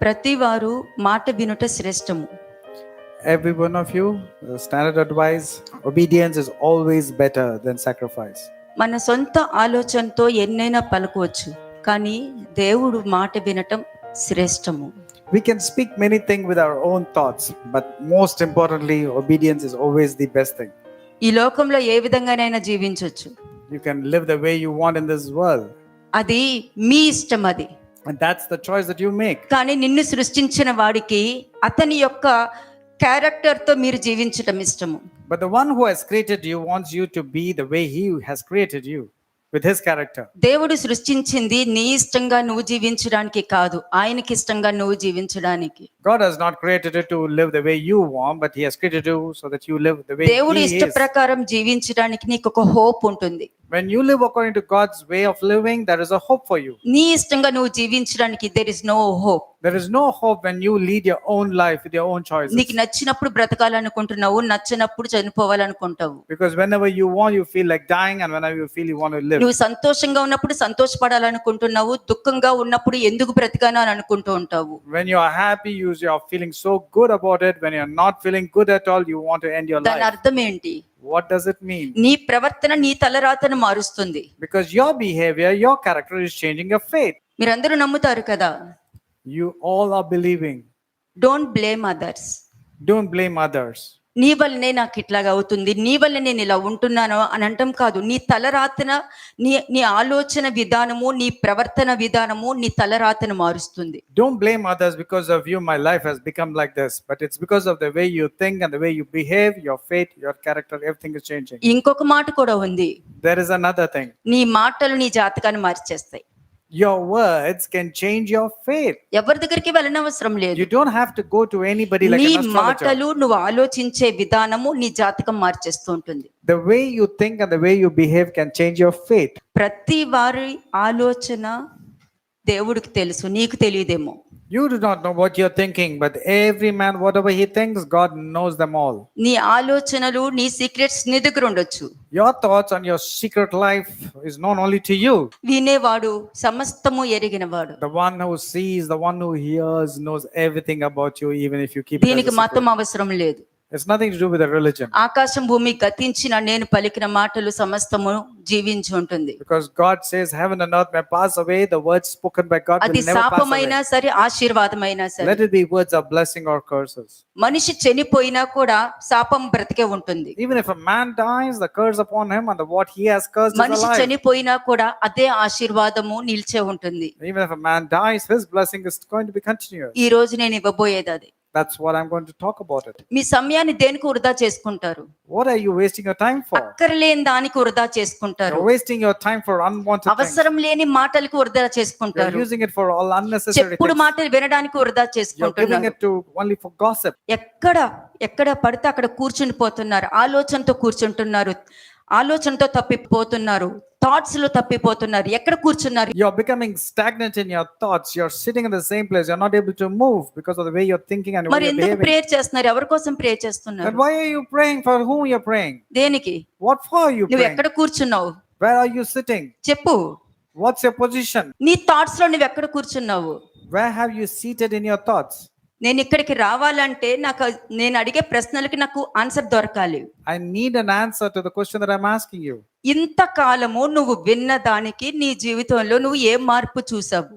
ప్రతివారు మాట వినుట శ్రేష్టము. Every one of you, the standard advice, obedience is always better than sacrifice. మన సొంత ఆలోచనతో ఎన్నైనా పలుకోవచ్చు, కానీ దేవుడు మాట వినటం శ్రేష్టము. We can speak many things with our own thoughts, but most importantly, obedience is always the best thing. ఈ లోకంలో ఏ విధంగానైనా జీవించవచ్చు, You can live the way you want in this world, అది మీ ఇష్టం. అది and that's the choice that you make. కానీ నిన్ను సృష్టించిన వాడికి అతని యొక్క క్యారెక్టర్తో మీరు జీవించటం ఇష్టము. But the one who has created you wants you to be the way he has created you, with his character. దేవుడు సృష్టించింది నీ ఇష్టంగా నువ్వు జీవించడానికి కాదు, ఆయనకి ఇష్టంగా నువ్వు జీవించడానికి. God has not created you to live the way you want, but he has created you so that you live the way దేవుడి he ఇష్ట is. ప్రకారం జీవించడానికి నీకు ఒక హోప్ ఉంటుంది. When you live according to God's way of living, there is a hope for you. నీ ఇష్టంగా నువ్వు జీవించడానికి there is no hope. There is no hope when you lead your own life with your own choices. నీకు నచ్చినప్పుడు బ్రతకాలనుకుంటున్నావు, నచ్చినప్పుడు చనిపోవాలనుకుంటావు. Because whenever you want, you feel like dying, and whenever you feel you want to live. నువ్వు సంతోషంగా ఉన్నప్పుడు సంతోషపడాలనుకుంటున్నావు, దుఃఖంగా ఉన్నప్పుడు ఎందుకు బ్రతికాను అని అనుకుంటూ ఉంటావు. When you are happy, you are feeling so good about it. When you are not feeling good at all, you want to end your దాని life. అర్థం ఏంటి? What does it mean? నీ ప్రవర్తన నీ తలరాతను మారుస్తుంది. Because your behavior, your character is changing your fate. మీరందరూ నమ్ముతారు కదా, You all are believing. Don't blame others. Don't blame others. నీ వల్లనే నాకు ఇట్లాగా అవుతుంది, నీ వల్ల నేను ఇలా ఉంటున్నాను అని అంటాం కాదు. నీ తలరాతన, నీ ఆలోచన విధానము, నీ ప్రవర్తన విధానము నీ తలరాతను మారుస్తుంది. Don't blame others because of you my life has become like this, but it's because of the way you think and the way you behave, your fate, your character, everything is changing. ఇంకొక మాట కూడా ఉంది, There is another thing. నీ మాటలు నీ జాతకాన్ని మార్చేస్తాయి. Your words can change your fate. ఎవరి దగ్గరికి వెళ్ళనవసరం లేదు. You don't have to go to anybody like నీ an astrologer. మాటలు, నువ్వు ఆలోచించే విధానము నీ జాతకం మార్చేస్తూ ఉంటుంది. The way you think and the way you behave can change your fate. ప్రతి వారి ఆలోచన దేవుడికి తెలుసు, నీకు తెలియదేమో. You do not know what you're thinking, but every man, whatever he thinks, God knows them all. నీ ఆలోచనలు, నీ సీక్రెట్స్ నీ దగ్గర ఉండొచ్చు. Your thoughts and your secret life is known only to you. వినేవాడు సమస్తము ఎరిగినవాడు. The one who sees, the one who hears, knows everything about you, even if you keep it దీనికి as a secret. మతం అవసరం లేదు. It's nothing to do with a religion. ఆకాశం భూమి గతించిన నేను పలికిన మాటలు సమస్తము జీవించి ఉంటుంది. Because God says heaven and earth may pass away, the words spoken by God అది will never pass శాపమైనా away. సరే, ఆశీర్వాదమైనా సరే. Let it be words of blessing or curses. మనిషి చనిపోయినా కూడా శాపం బ్రతికే ఉంటుంది. Even if a man dies, the curse upon him and what he has cursed is మనిషి alive. చనిపోయినా కూడా అదే ఆశీర్వాదము నిలిచే ఉంటుంది. Even if a man dies, his blessing is going to be continuous. ఈ రోజు నేను ఇవ్వబోయేది అది. That's what I'm going to talk about it. మీ సమయాన్ని దేనికి వృధా చేసుకుంటారు? What are you wasting your time for? అక్కర్లేని దానికి వృధా చేసుకుంటారు. You're wasting your time for unwanted things. అవసరం లేని మాటలకు వృధా You're చేసుకుంటారు. using it for all unnecessary చెప్పుడు things. మాటలు వినడానికి వృధా You're giving చేసుకుంటున్నారు. it to only for gossip. ఎక్కడ పడితే అక్కడ కూర్చుని పోతున్నారు, ఆలోచనతో కూర్చుంటున్నారు, ఆలోచనతో తప్పిపోతున్నారు, థాట్స్ లో తప్పిపోతున్నారు. ఎక్కడ కూర్చున్నారు? You're becoming stagnant in your thoughts. You're sitting in the same place. You're not able to move because of the way you're thinking and the way మరి you're ఎందుకు behaving. ప్రేయర్ చేస్తున్నారు? ఎవరి కోసం ప్రేయర్ చేస్తున్నారు? Then why are you praying? For whom you're praying? దేనికి? What for are you నువ్వు praying? ఎక్కడ కూర్చున్నావు? Where are you sitting? చెప్పు. What's your position? నీ థాట్స్ లో నువ్వు ఎక్కడ కూర్చున్నావు? Where have you seated in your thoughts? నేను ఇక్కడికి రావాలంటే నేను అడిగే ప్రశ్నలకి నాకు ఆన్సర్ దొరకాలి. I need an answer to the question that I'm asking you. ఇంతకాలము నువ్వు విన్న దానికి నీ జీవితంలో నువ్వు ఏ మార్పు చూసావు?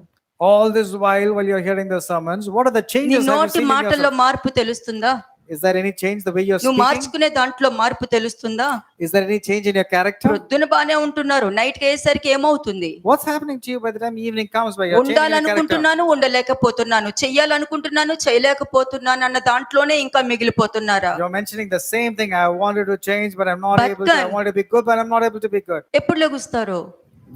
All this while you're hearing the sermons, what are the నీ changes have you నోటి seen in మాటల్లో yourself? మార్పు తెలుస్తుందా? Is there any change the way you're నువ్వు speaking? మార్చుకునే దాంట్లో మార్పు తెలుస్తుందా? Is there any change in your character? ప్రొద్దున బానే ఉంటున్నారు, నైట్ కి అయ్యేసరికి ఏమవుతుంది? What's happening to you by the time evening comes by you're changing your character? ఉండాలనుకుంటున్నాను, ఉండలేకపోతున్నాను, చెయ్యాలనుకుంటున్నాను, చేయలేకపోతున్నాను అన్న దాంట్లోనే ఇంకా మిగిలిపోతున్నారా? You're mentioning the same thing. I wanted to change, but I'm not able to. I wanted to be good, but I'm not able to be good. ఎప్పుడు లెగుస్తారు?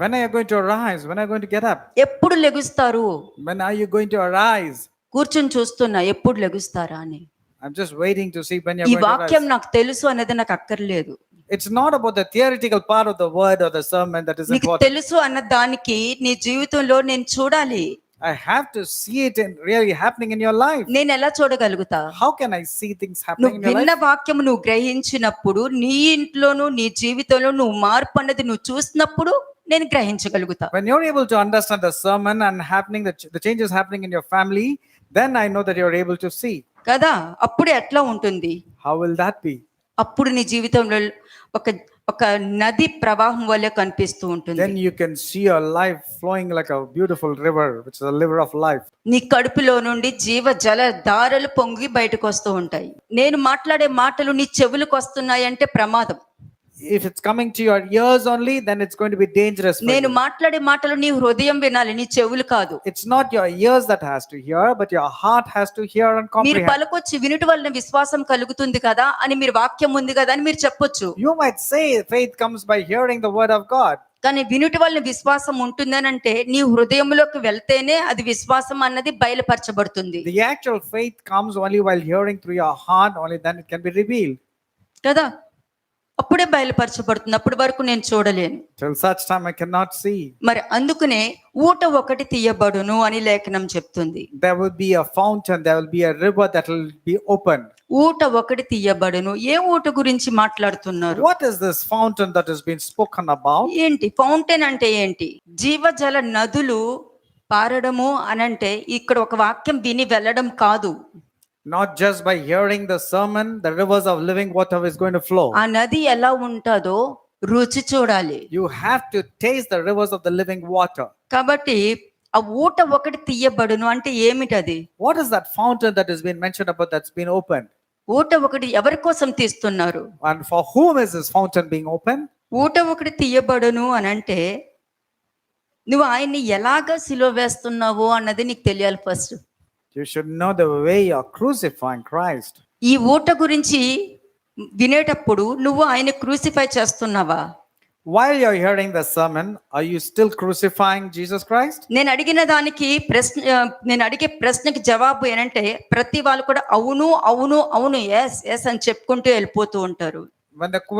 When are you going to arise? When are you going to get up? ఎప్పుడు లెగుస్తారు? When are you going to arise? కూర్చుని చూస్తున్నా ఎప్పుడు లెగుస్తారా అని. I'm just waiting to see when you're ఈ going to వాక్యం arise. నాకు తెలుసు అనేది నాకు అక్కర్లేదు. It's not about the theoretical part of the word or the sermon that is నీకు important. తెలుసు అన్న దానికి నీ జీవితంలో నేను చూడాలి. I have to see it in really happening in your life. నేను ఎలా చూడగలుగుతా? How can I see things happening నువ్వు in your విన్న life? వాక్యము నువ్వు గ్రహించినప్పుడు, నీ ఇంట్లోనూ నీ జీవితంలో నువ్వు మార్పు అన్నది నువ్వు చూసినప్పుడు నేను గ్రహించగలుగుతా. When you're able to understand the sermon and happening, the changes happening in your family, then I know that you're able to see. కదా, అప్పుడు ఎట్లా ఉంటుంది? How will that be? అప్పుడు నీ జీవితంలో ఒక ఒక నది ప్రవాహం వల్లే కనిపిస్తూ ఉంటుంది. Then you can see your life flowing like a beautiful river, which is a river of life. నీ కడుపులో నుండి జీవ జల ధారలు పొంగి బయటకు వస్తూ ఉంటాయి. నేను మాట్లాడే మాటలు నీ చెవులకు వస్తున్నాయి అంటే ప్రమాదం. If it's coming to your ears only, then it's going to be dangerous for నేను you. మాట్లాడే మాటలు నీ హృదయం వినాలి, నీ చెవులు కాదు. It's not your ears that has to hear, but your heart has to hear and మీరు comprehend. పలకొచ్చి వినుట వలన విశ్వాసం కలుగుతుంది కదా అని, మీరు వాక్యం ఉంది కదా అని మీరు చెప్పొచ్చు. You might say faith comes by hearing the word of God. కానీ వినుట వలన విశ్వాసం ఉంటుందని అంటే నీ హృదయంలోకి వెళ్తేనే అది విశ్వాసం అన్నది బయలుపరచబడుతుంది The actual faith comes only while hearing through your heart, only then it can be revealed. కదా, అప్పుడే బయలుపరచబడుతుంది. అప్పటి వరకు నేను చూడలేను. Till such time I cannot see. మరి అందుకనే ఊట ఒకటి తీయబడును అని లేఖనం చెప్తుంది. There will be a fountain, there will be a river that will be opened. ఊట ఒకటి తీయబడును. ఏ ఊట గురించి మాట్లాడుతున్నారు? What is this fountain that has been spoken about? ఏంటి ఫౌంటైన్ అంటే ఏంటి? జీవజల నదులు పారడము అనంటే ఇక్కడ ఒక వాక్యం విని వెళ్ళడం కాదు. Not just by hearing the sermon, the rivers of living water is going to flow. ఆ నది ఎలా ఉంటుందో రుచి చూడాలి. You have to taste the rivers of the living water. కాబట్టి ఆ ఊట ఒకటి తీయబడును అంటే ఏమిటది? What is that fountain that has been mentioned about that's been opened? ఊట ఒకటి ఎవరి కోసం తీస్తున్నారు? And for whom is this fountain being opened? ఊట ఒకటి తీయబడును అనంటే నువ్వు ఆయన్ని ఎలాగ సిలువ వేస్తున్నావు అన్నది నీకు తెలియాలి first. You should know the way you're crucifying Christ. ఈ ఊట గురించి వినేటప్పుడు నువ్వు ఆయన క్రూసిఫై చేస్తున్నావా? While you're hearing the sermon, are you still crucifying Jesus Christ? నేను అడిగిన దానికి నేను అడిగే ప్రశ్నకి జవాబు ఏంటంటే ప్రతి వాళ్ళు కూడా అవును అవును అవును ఎస్ ఎస్ అని చెప్పుకుంటూ వెళ్ళిపోతూ ఉంటారు.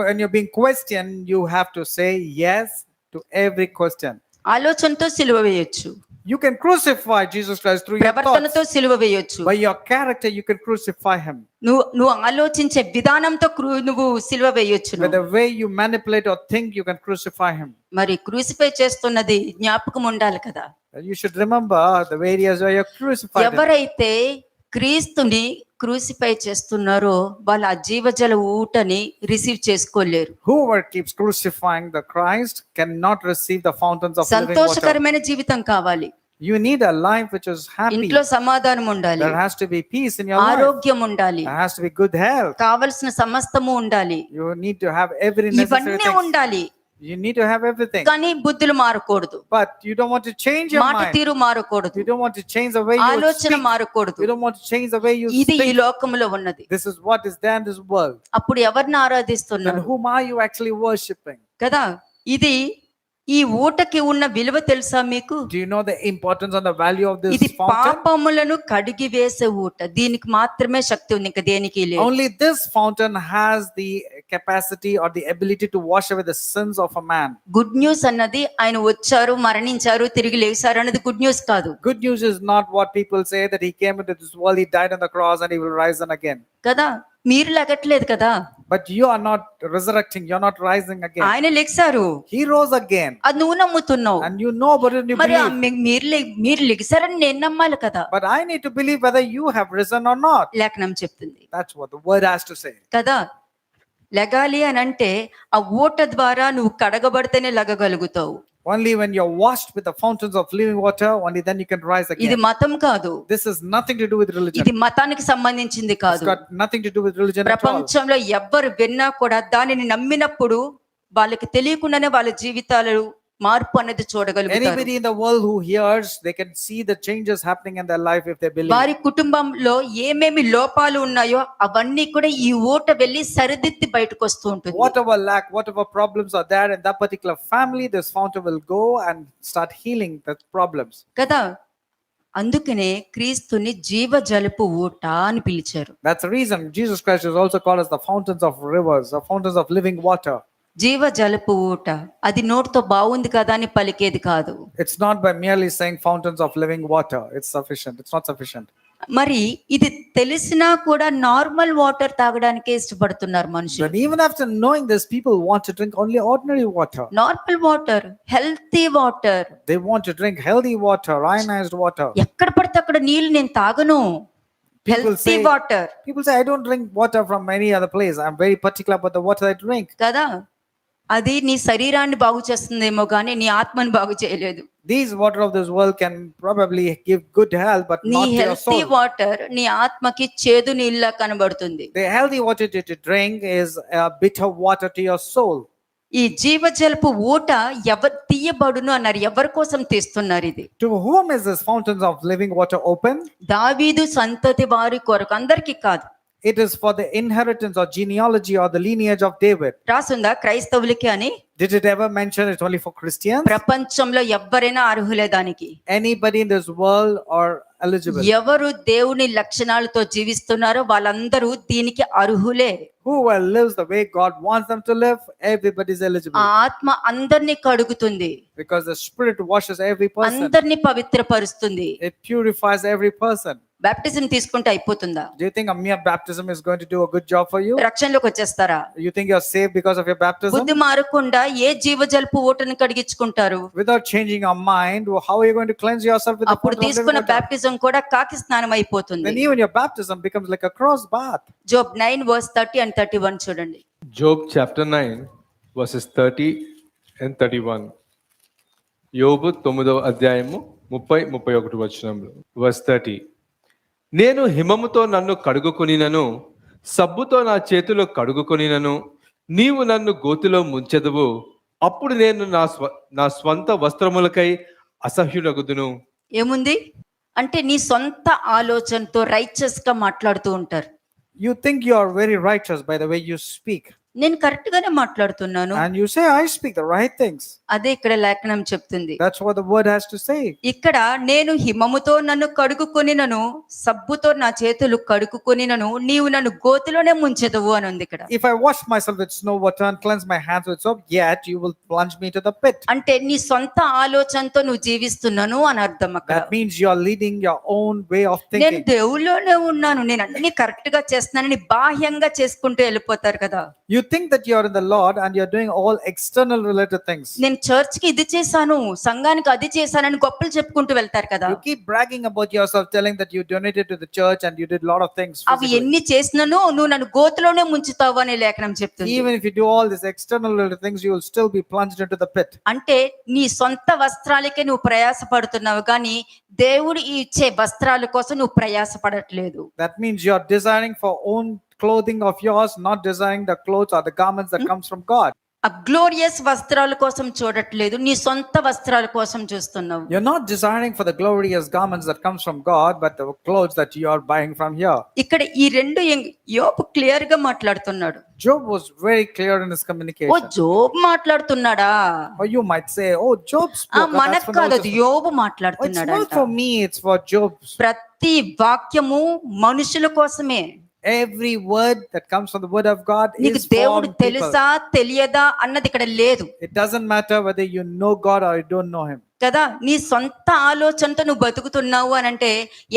When you're being questioned, you have to say yes to every question. ఆలోచనతో సిలువ వేయొచ్చు, You can crucify Jesus Christ through your thoughts. ప్రవర్తనతో సిలువ వేయొచ్చు. By your character, you can crucify him. నువ్వు ఆలోచించే విధానంతో నువ్వు సిలువ వేయొచ్చు. By the way you manipulate or think, you can crucify him. మరి క్రూసిఫై చేస్తున్నది జ్ఞాపకం ఉండాలి కదా. You should remember the areas where you're crucified. ఎవరైతే క్రీస్తుని క్రూసిఫై చేస్తున్నారో వాళ్ళు ఆ జీవజల ఊటని రిసీవ్ చేసుకోలేరు. Whoever keeps crucifying the Christ cannot receive the fountains of living water. సంతోషకరమైన జీవితం కావాలి. You need a life which is happy. ఇంట్లో సమాధానం ఉండాలి, There has to be peace in your life. ఆరోగ్యం ఉండాలి, There has to be good health. కావలసిన సమస్తము ఉండాలి. You need to have every necessary ఇవన్నీ thing. ఉండాలి, You need to have everything. కానీ బుద్ధులు మారకూడదు, But you don't want to change your మాట mind. తీరు మారకూడదు, You don't want to change the way you ఆలోచన speak. మారకూడదు. You don't want to change the way you ఇది ఈ speak. లోకములో ఉన్నది. This is what is there in this world. అప్పుడు ఎవరిని Then ఆరాధిస్తున్నారు whom are you actually worshipping? కదా? ఇది ఈ ఊటకి ఉన్న విలువ తెలుసా మీకు? Do you know the importance and the value of this ఇది fountain? పాపములను కడిగి వేసే ఊట. దీనికి మాత్రమే శక్తి ఉంది, ఇంకా దేనికి లేదు. Only this fountain has the capacity or the ability to wash away the sins of a man. Good news అన్నది ఆయన వచ్చారు, మరణించారు, తిరిగి లేచారు అన్నది గుడ్ న్యూస్ కాదు. Good news is not what people say that he came into this world, he died on the cross and he will rise again. కదా, మీరు లెగట్లేదు కదా, But you are not resurrecting, you're not rising again. ఆయన లెగిసారు, He rose again. అది నువ్వు నమ్ముతున్నావు. And you know but you మరి believe. మీరు లెగిసారని నేను నమ్మాలి కదా. But I need to believe whether you have risen or not. లేఖనం చెప్తుంది That's what the word has to say. కదా. లెగాలి అని అంటే ఆ ఊట ద్వారా నువ్వు కడగబడితేనే లెగగలుగుతావు. Only when you're washed with the fountains of living water, only then you can rise ఇది again. మతం కాదు, This is nothing to do with religion. ఇది మతానికి సంబంధించింది It's కాదు. got nothing to do with religion at all. ప్రపంచంలో ఎవ్వరు విన్నా కూడా దానిని నమ్మినప్పుడు వాళ్ళకి తెలియకుండానే వాళ్ళ జీవితాలు మార్పు అనేది చూడగలుగుతారు. Anybody in the world who hears, they can see the changes happening in their life if they believe. వారి కుటుంబంలో ఏమేమి లోపాలు ఉన్నాయో అవన్నీ కూడా ఈ ఊట వెళ్ళి సరిదిద్ది బయటకు వస్తూ ఉంటుంది. Whatever lack, whatever problems are there in that particular family, this fountain will go and start healing the problems. కదా, అందుకనే క్రీస్తుని జీవజలపు ఊట అని పిలిచారు. That's the reason Jesus Christ is also called as the fountains of rivers, the fountains of living water. జీవజలపు ఊట అది నోటితో బాగుంది కదా అని పలికేది కాదు. It's not by merely saying fountains of living water. It's sufficient. It's not sufficient. మరి ఇది తెలిసినా కూడా నార్మల్ వాటర్ తాగడానికే ఇష్టపడుతున్నారు మనుషులు. But even after knowing this, people want to drink only ordinary water. Normal water, healthy water. They want to drink healthy water, ionized water. ఎక్కడ పడితే అక్కడ నీళ్ళు నేను తాగను. Healthy water People say, I don't drink water from any other place. I'm very particular about the water I drink. కదా. అది నీ శరీరాన్ని బాగు చేస్తుందేమో కానీ నీ ఆత్మని బాగు చేయలేదు. These water of this world can probably give good health, but నీ not to your healthy soul. Water నీ ఆత్మకి చేదు నీళ్ళ కనబడుతుంది. The healthy water that you drink is bitter water to your soul. ఈ జీవజలపు ఊట ఎవరు తీయబడును అన్నారు. ఎవరి కోసం తీస్తున్నారు ఇది? To whom is this fountains of living water open? దావీదు సంతతి వారి కొరకు, అందరికీ కాదు. It is for the inheritance or genealogy or the lineage of David. రాసుందా క్రైస్తవులకి అని? Did it ever mention it's only for Christians? ప్రపంచంలో ఎవ్వరైనా అర్హులే దానికి. Anybody in this world are eligible. ఎవరు దేవుని లక్షణాలతో జీవిస్తున్నారో వాళ్ళందరూ దీనికి అర్హులే. Whoever lives the way God wants them to live, everybody is eligible. ఆ ఆత్మ అందరినీ కడుగుతుంది, Because the Spirit washes every person. అందరినీ పవిత్రపరుస్తుంది. It purifies every person. Baptism తీసుకుంటే అయిపోతుందా? Do you think a mere baptism is going to do a good job for you? రక్షణలోకి వచ్చేస్తారా? You think you're saved because of your baptism? బుద్ధి మారకుండా ఏ జీవజలపు ఊటను కడిగించుకుంటారు? Without changing your mind, how are you going to cleanse yourself with the అప్పుడు fountain of living తీసుకున్న water? Baptism కూడా కాకి స్నానం అయిపోతుంది. Then even your baptism becomes like a cross bath. Job 9:30 and 31 చూడండి. Job chapter 9 verses 30 and 31. యోబు 9వ అధ్యాయము 30-31 వచనములు. verse 30. నేను హిమముతో నన్ను కడుగుకొనినను, సబ్బుతో నా చేతులు కడుగుకొనినను, నీవు నన్ను గోతిలో ముంచెదవు, అప్పుడు నేను నా స్వంత వస్త్రములకై అసహ్యునగుదును. ఏముంది అంటే నీ సొంత ఆలోచనతో రైచస్ గా మాట్లాడుతూ ఉంటారు. You think you are very righteous by the way you speak. నేను కరెక్ట్ గానే మాట్లాడుతున్నాను. And you say, I speak the right things. అదే ఇక్కడ లేఖనం చెప్తుంది. That's what the word has to say. ఇక్కడ నేను హిమముతో నన్ను కడుగుకొనినను, సబ్బుతో నా చేతులు కడుగుకొనినను, నీవు నన్ను గోతిలోనే ముంచెదవు అని ఉంది ఇక్కడ. If I wash myself with snow water and cleanse my hands with soap, yet you will plunge me to the pit. అంటే నీ సొంత ఆలోచనతో నువ్వు జీవిస్తున్నాను అని అర్థం అక్కడ. That means you are leading your own way of నేను thinking. దేవుళ్ళలోనే ఉన్నాను, నేను అన్ని కరెక్ట్ గా చేస్తున్నానని బాహ్యంగా చేసుకుంటూ వెళ్ళిపోతారు కదా. You think that you are in the Lord and you're doing all external related things. నేను చర్చ్ కి ఇది చేశాను, సంఘానికి అది చేశానని గొప్పలు చెప్పుకుంటూ వెళ్తారు కదా. You keep bragging about yourself, telling that you donated to the church and you did a lot of things. అవి physically. ఎన్ని చేసినాను నువ్వు నన్ను గోతిలోనే ముంచుతావు అనే లేఖనం చెప్తుంది. Even if you do all these external related things, you will still be plunged into the pit. అంటే నీ సొంత వస్త్రాలకే నువ్వు ప్రయాసపడుతున్నావు కానీ దేవుడు ఇచ్చే వస్త్రాల కోసం నువ్వు ప్రయాసపడట్లేదు. That means you are desiring for own clothing of yours, not desiring the clothes or the garments that comes from God. ఆ గ్లోరియస్ వస్త్రాల కోసం చూడట్లేదు, నీ సొంత వస్త్రాల కోసం చూస్తున్నావు. You're not desiring for the glorious garments that comes from God, but the clothes that you are buying from here. ఇక్కడ ఈ రెండు యోబు క్లియర్ గా మాట్లాడుతున్నాడు. Job was very clear in his oh communication. Job మాట్లాడుతున్నాడా? Or you might say, oh, Job spoke. That's మనకు from the కాదు, Old అది Testament. యోబు Oh, it's మాట్లాడుతున్నాడు. not for me, it's for Job. ప్రతి వాక్యము మనుషుల కోసమే. Every word that comes from the word of God నీకు is for దేవుడు people. తెలుసా తెలియదా అన్నది ఇక్కడ లేదు It doesn't matter whether you know God or you don't know him. కదా. నీ సొంత ఆలోచనతో నువ్వు బతుకుతున్నావు అని అంటే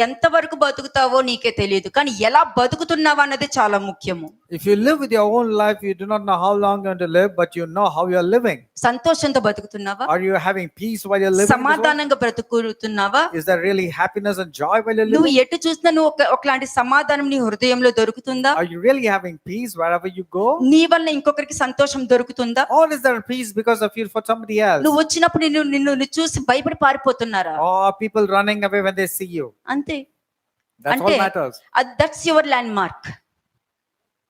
ఎంతవరకు బతుకుతావో నీకే తెలియదు, కానీ ఎలా బతుకుతున్నావు అన్నది చాలా ముఖ్యము. If you live with your own life, you do not know how long you're going to live, but you know how you're living. సంతోషంతో బతుకుతున్నావా? Are you having peace while you're living? సమాధానంగా బ్రతుకుతున్నావా? Is there really happiness and joy while you're నువ్వు living? ఎటు చూసినా నువ్వు ఒకలాంటి సమాధానం నీ హృదయంలో దొరుకుతుందా? Are you really having peace wherever you go? నీ వల్ల ఇంకొకరికి సంతోషం దొరుకుతుందా? Or is there peace because of you for somebody else? నువ్వు వచ్చినప్పుడు నిన్ను చూసి భయపడి పారిపోతున్నారా? Or are people running away when they see you? అంతే. That's all అంటే matters. That's your land mark.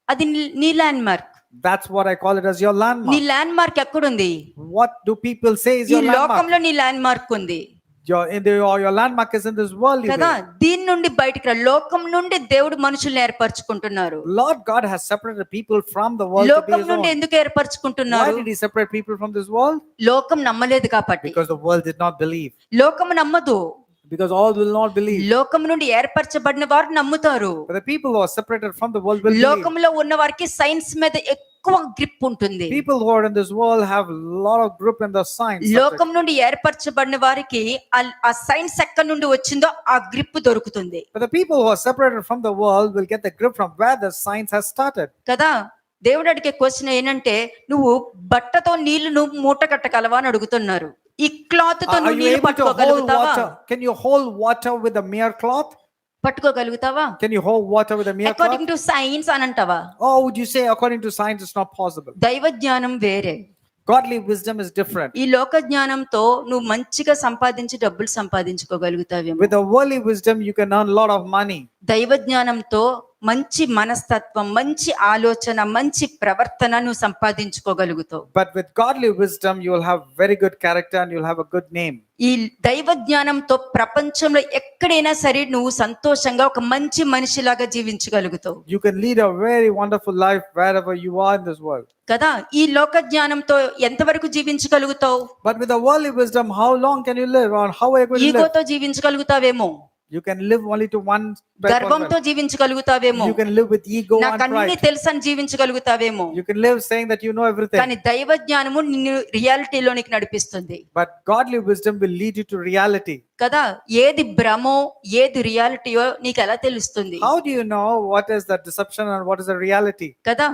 అది నీ land mark. That's what I call it as your నీ landmark. ల్యాండ్ మార్క్ ఎక్కడుంది? What do people say is ఈ your landmark? లోకంలో నీ land mark ఉంది Your landmark is in this world. You కదా. live. దీని నుండి బయటికి రా. లోకం నుండి దేవుడు మనుషుల్ని ఏర్పరచుకుంటున్నారు. Lord God has separated people from the world to be లోకం his నుండి own. ఎందుకు Why ఏర్పరచుకుంటున్నారు? did he separate people from this world? లోకం నమ్మలేదు కాబట్టి. Because the world did not believe. లోకం నమ్మదు. because all will not believe. లోకం నుండి ఏర్పరచబడిన వారు నమ్ముతారు. But the people who are separated from the world will believe. లోకంలో ఉన్న వారికి సైన్స్ మీద ఎక్కువ గ్రిప్ ఉంటుంది. People who are in this world have a lot of grip in the science subject. లోకం నుండి ఏర్పరచబడిన వారికి ఆ సైన్స్ ఎక్కడి నుండి వచ్చిందో ఆ గ్రిప్ దొరుకుతుంది But the people who are separated from the world will get the grip from where the science has started. కదా. దేవుడు అడిగే క్వశ్చన్ ఏంటంటే, నువ్వు బట్టతో నీళ్లు మూట కట్టగలవా అని అడుగుతున్నారు. ఈ క్లాత్ తో Are నువ్వు you నీళ్లు able to hold పట్టుకోగలుగుతావా? water? Can you hold water with a mere cloth? పట్టుకోగలుగుతావా? Can you hold water with a mere cloth? According to science అని అంటావా? Or would you say according to science it's not possible? దైవ జ్ఞానం వేరే. Godly wisdom is different. ఈ లోక జ్ఞానంతో నువ్వు మంచిగా సంపాదించి డబ్బులు సంపాదించుకోగలుగుతావేమో. With the worldly wisdom you can earn a lot of money. దైవ జ్ఞానంతో మంచి మనస్తత్వం, మంచి ఆలోచన, మంచి ప్రవర్తన నువ్వు సంపాదించుకోగలుగుతావు. But with godly wisdom you will have very good character and you'll have a good name. ఈ దైవ జ్ఞానంతో ప్రపంచంలో ఎక్కడైనా సరే నువ్వు సంతోషంగా ఒక మంచి మనిషిలాగా జీవించగలుగుతావు You can lead a very wonderful life wherever you are in this world. కదా. ఈ లోక జ్ఞానంతో ఎంతవరకు జీవించగలుగుతావు? But with the worldly wisdom, how long can you live or how are you going to live? ఈగోతో జీవించగలుగుతావేమో, You can live only to one by గర్వంతో one. జీవించగలుగుతావేమో, You can live with ego నాకు and అన్ని pride. తెలుసు అని జీవించగలుగుతావేమో. You can live saying that you know everything. కానీ దైవ జ్ఞానము నిన్ను రియాలిటీలోనికి నడిపిస్తుంది But godly wisdom will lead you to reality. కదా. ఏది భ్రమో ఏది రియాలిటీయో నీకు ఎలా తెలుస్తుంది? How do you know what is the deception and what is the reality? కదా.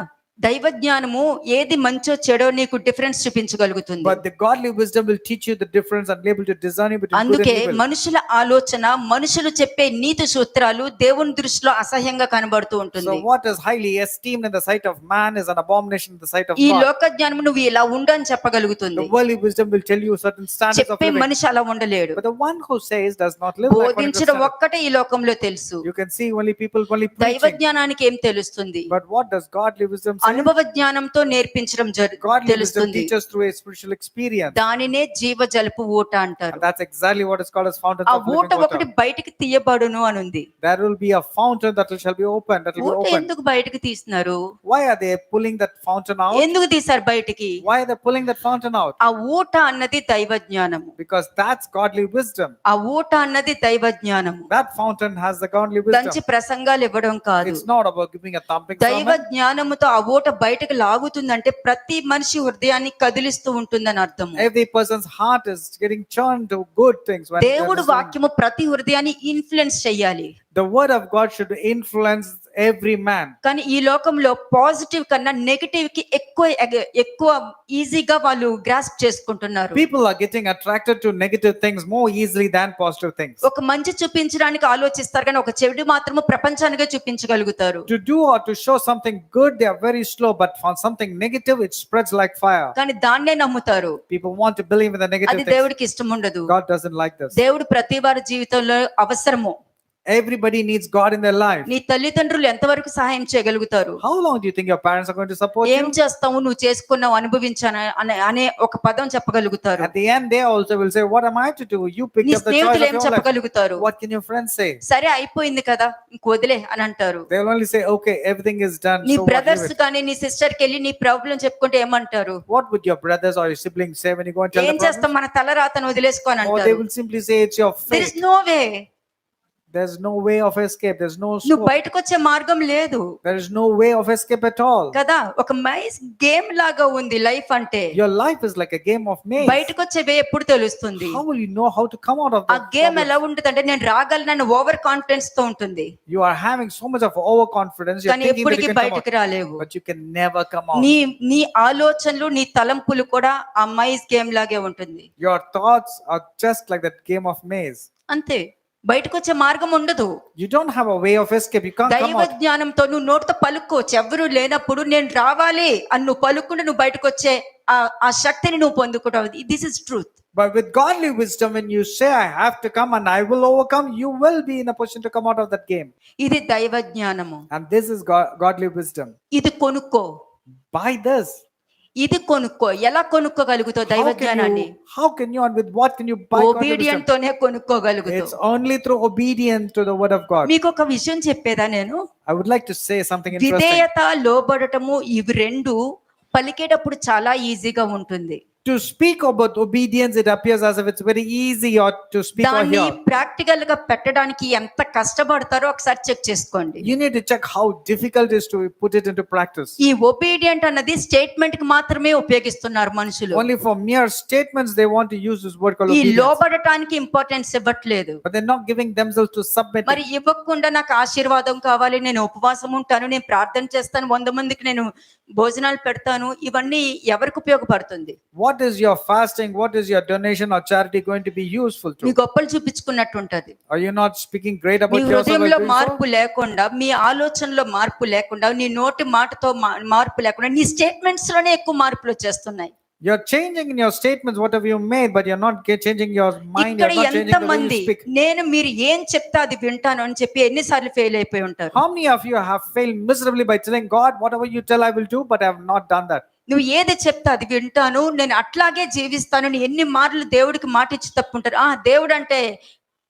దైవ జ్ఞానము ఏది మంచో చెడో నీకు difference చూపించగలుగుతుంది. But the godly wisdom will teach you the difference and be able to discern between good and అందుకే evil. మనుషుల ఆలోచన, మనుషులు చెప్పే నీతి సూత్రాలు దేవుని దృష్టిలో అసహ్యంగా కనబడుతూ So ఉంటుంది. what is highly esteemed in the sight of man is an abomination in the sight of ఈ God. లోక జ్ఞానము నువ్వు ఇలా ఉండని చెప్పగలుగుతుంది. The worldly wisdom will tell you certain standards of చెప్పే living. మనిషి అలా ఉండలేడు. But the one who says does not live according to బోధించడం standard. ఒక్కటే ఈ లోకంలో తెలుసు. You can see only people only దైవ preaching. జ్ఞానానికి ఏం తెలుస్తుంది? But what does godly wisdom say? అనుభవ జ్ఞానంతో నేర్పించడం Godly wisdom తెలుస్తుంది. teaches through a spiritual experience. దానినే జీవజలపు ఊట అంటారు. And that's exactly what is called as fountains ఆ of ఊట living ఒకటి water. బయటికి తీయబడును అని ఉంది. There will be a fountain that shall be opened. That will be ఊట opened. ఎందుకు బయటికి తీస్తున్నారు? Why are they pulling that fountain out? ఎందుకు తీశారు బయటికి? Why are they pulling that fountain out? ఆ ఊట అన్నది దైవ జ్ఞానము. Because that's godly wisdom. ఆ ఊట అన్నది దైవ జ్ఞానము. That fountain has the godly దంచి wisdom. ప్రసంగాలు ఇవ్వడం కాదు. It's not about giving a thumping దైవ sermon. జ్ఞానముతో ఆ ఊట బయటకు లాగుతుందంటే ప్రతి మనిషి హృదయాన్ని కదిలిస్తూ ఉంటుందని అర్థము. Every person's heart is getting churned to good things. When they're దేవుడు listening. వాక్యము ప్రతి హృదయాన్ని ఇన్ఫ్లుయెన్స్ చెయ్యాలి. The word of God should influence every man. కానీ ఈ లోకంలో పాజిటివ్ కన్నా నెగటివ్ కి ఎక్కువ ఈజీగా వాళ్ళు గ్రాస్ప్ చేసుకుంటున్నారు. People are getting attracted to negative things more easily than positive things. ఒక మంచి చూపించడానికి ఆలోచిస్తారు కానీ ఒక చెడు మాత్రము ప్రపంచానికే చూపించగలుగుతారు. To do or to show something good, they are very slow, but for something negative, it spreads like fire. కానీ దాన్నే నమ్ముతారు. People want to believe in the negative అది things. దేవుడికి ఇష్టం ఉండదు. God doesn't like this. దేవుడు ప్రతి వారి జీవితంలో అవసరము. Everybody needs God in their life. నీ తల్లిదండ్రులు ఎంతవరకు సహాయం చేయగలుగుతారు? How long do you think your parents are going to support ఏం you? చేస్తావు, నువ్వు చేసుకున్నావు, అనుభవించాను అనే ఒక పదం చెప్పగలుగుతారు. At the end, they also will say, "What am I to do? You picked నీ up the choice స్నేహితులు of ఏం your life." చెప్పగలుగుతారు? What can your friends say? సరే అయిపోయింది కదా ఇంక వదిలే అని అంటారు. They will only say, "Okay, everything is done." నీ So what, leave brothers it. కానీ నీ సిస్టర్ కి వెళ్ళి నీ ప్రాబ్లం చెప్పుకుంటే ఏమంటారు? What would your brothers or your siblings say when you go and tell ఏం them? చేస్తాం, మన తల రాతను వదిలేసుకో అని Or they అంటారు. will simply say, "It's your There is fate." no way. There's no way of escape. There's no నువ్వు scope. బయటకు వచ్చే మార్గం లేదు There is no way of escape at all. కదా. ఒక మైస్ గేమ్ లాగా ఉంది లైఫ్ అంటే. Your life is like a game of maze. బయటకు వచ్చే వే ఎప్పుడు తెలుస్తుంది? How will you know how to come out of ఆ that గేమ్ problem? ఎలా ఉంటుంది అంటే నేను రాగలను ఓవర్ కాన్ఫిడెన్స్ తో ఉంటుంది. You are having so much of overconfidence. You're కానీ thinking that ఎప్పటికీ you can come out, బయటకు రాలేవు. but you can never come out. నీ ఆలోచనలు నీ తలంపులు కూడా ఆ మైస్ గేమ్ లాగే ఉంటుంది. Your thoughts are just like that game of maze. అంతే, బయటకు వచ్చే మార్గం ఉండదు. You don't have a way of escape. You can't come దైవ out. జ్ఞానంతో నువ్వు నోటితో పలుకోవచ్చు. ఎవరు లేనప్పుడు నేను రావాలి అని నువ్వు పలుకుంటే నువ్వు బయటకు వచ్చే ఆ శక్తిని నువ్వు పొందుకుంటావు. This is truth. But with godly wisdom, when you say, "I have to come and I will overcome," you will be in a position to come out of that game. ఇది దైవ జ్ఞానము. And this is godly wisdom. ఇది కొనుక్కో. Buy this. ఇది కొనుక్కో. ఎలా కొనుక్కోగలుగుతావు దైవ జ్ఞానాన్ని? How can you and with what can you buy godly obedient wisdom? తోనే కొనుక్కోగలుగుతావు. It's only through obedience to the word of God. మీకు ఒక విషయం చెప్పేదా నేను? I would like to say something interesting. విధేయత, లోబడటము ఇవి రెండు పలికేటప్పుడు చాలా ఈజీగా ఉంటుంది. To speak about obedience, it appears as if it's very easy or to speak or దాన్ని hear. ప్రాక్టికల్ గా పెట్టడానికి ఎంత కష్టపడతారో ఒకసారి చెక్ చేసుకోండి. You need to check how difficult it is to put it into practice. ఈ obedient అన్నది statement కి మాత్రమే ఉపయోగిస్తున్నారు మనుషులు. Only for mere statements they want to use this word called ఈ obedience. లోబడటానికి ఇంపార్టెన్స్ ఇవ్వట్లేదు. But they're not giving themselves to submit. మరి ఇవ్వకుండా నాకు ఆశీర్వాదం కావాలి, నేను ఉపవాసం ఉంటాను, నేను ప్రార్థన చేస్తాను, 100 మందికి నేను భోజనాలు పెడతాను, ఇవన్నీ ఎవరికి ఉపయోగపడుతుంది? What is your fasting? What is your donation or charity going to be useful me to? గొప్పలు చూపించుకున్నట్టు ఉంటది. Are you not speaking great me about yourself? హృదయంలో while doing so? మార్పు లేకుండా, మీ ఆలోచనలో మార్పు లేకుండా, నీ నోటి మాటతో మార్పు లేకుండా, నీ స్టేట్మెంట్స్ లోనే ఎక్కువ మార్పులు వచ్చేస్తున్నాయి. You're changing in your statements whatever you made, but you're not changing your mind. ఇక్కడ You're not changing ఎంత the way మంది you speak. నేను మీరు ఏం చెప్తే అది వింటాను అని చెప్పి ఎన్నిసార్లు ఫెయిల్ అయిపోయి ఉంటారు? How many of you have failed miserably by telling God, whatever you tell I will do, but I have not done that? నువ్వు ఏది చెప్తే అది వింటాను, నేను అట్లాగే జీవిస్తాను, నేను ఎన్ని మార్లు దేవుడికి మాట ఇచ్చి తప్పుంటారు. దేవుడు అంటే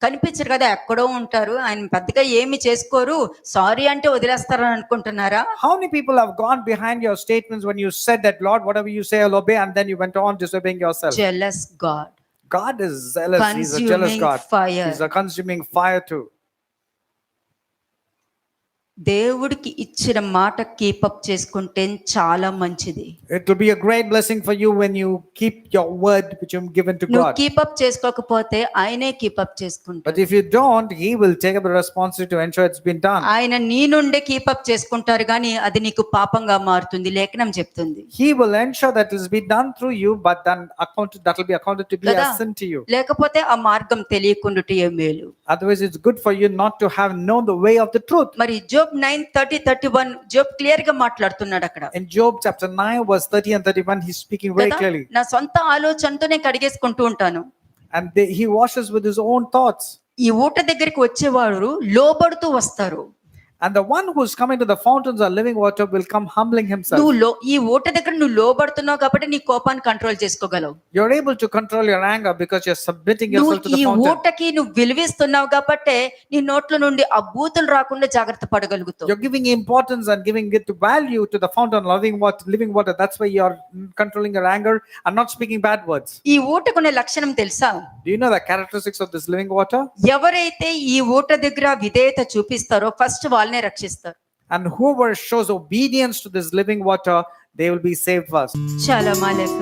కనిపించరు కదా, ఎక్కడో ఉంటారు, ఆయన పెద్దగా ఏమి చేసుకోరు, సారీ అంటే వదిలేస్తారని అనుకుంటున్నారా? How many people have gone behind your statements when you said that, Lord, whatever you say I'll obey, and then you went on disobeying yourself? Jealous God, God is zealous. He's a jealous consuming God. fire. He's a consuming fire too. దేవుడికి ఇచ్చిన మాట keep up చేసుకుంటే చాలా మంచిది. It will be a great blessing for you when you keep your word which you've given to నువ్వు God. Keep up చేసుకోకపోతే ఆయనే keep up చేసుకుంటాడు. But if you don't, He will take up the responsibility to ensure it's been done. ఆయన నీ నుండే keep up చేసుకుంటారు కానీ అది నీకు పాపంగా మారుతుంది, లేఖనం చెప్తుంది. He will ensure that it will be done through you, but then that will be accounted to be కదా? a sin to you. లేకపోతే ఆ మార్గం తెలియకుండాటే మేలు. Otherwise, it's good for you not to have known the way of the truth. మరి Job 9:30-31 Job clear గా మాట్లాడుతున్నాడు అక్కడ. In Job chapter 9 verse 30 and 31, he's speaking very కదా? clearly. నా సొంత ఆలోచనతో నేను కడిగేసుకుంటూ ఉంటాను. And he washes with his own thoughts. ఈ ఊట దగ్గరికి వచ్చేవాడు లోబడుతూ వస్తారు. And the one who's coming to the fountains of living water will come humbling himself. నువ్వు ఈ ఊట దగ్గర నువ్వు లోబడుతున్నావు కాబట్టి నీ కోపాన్ని control చేసుకోగలవు. You're able to control your anger because you're submitting నువ్వు yourself to the ఈ fountain. ఊటకి నువ్వు విలువిస్తున్నావు కాబట్టి నీ నోట్ల నుండి ఆ బూతులు రాకుండా జాగ్రత్త పడగలుగుతావు. You're giving importance and giving it to value to the fountain of living water. That's why you're controlling your anger and not speaking bad words. ఈ ఊటకునే లక్షణం తెలుసా? Do you know the characteristics of this living water? ఎవరైతే ఈ ఊట దగ్గర విధేయత చూపిస్తారో first వాళ్ళనే రక్షిస్తారు. And whoever shows obedience to this living water, they will be saved first. చాలా మాలేక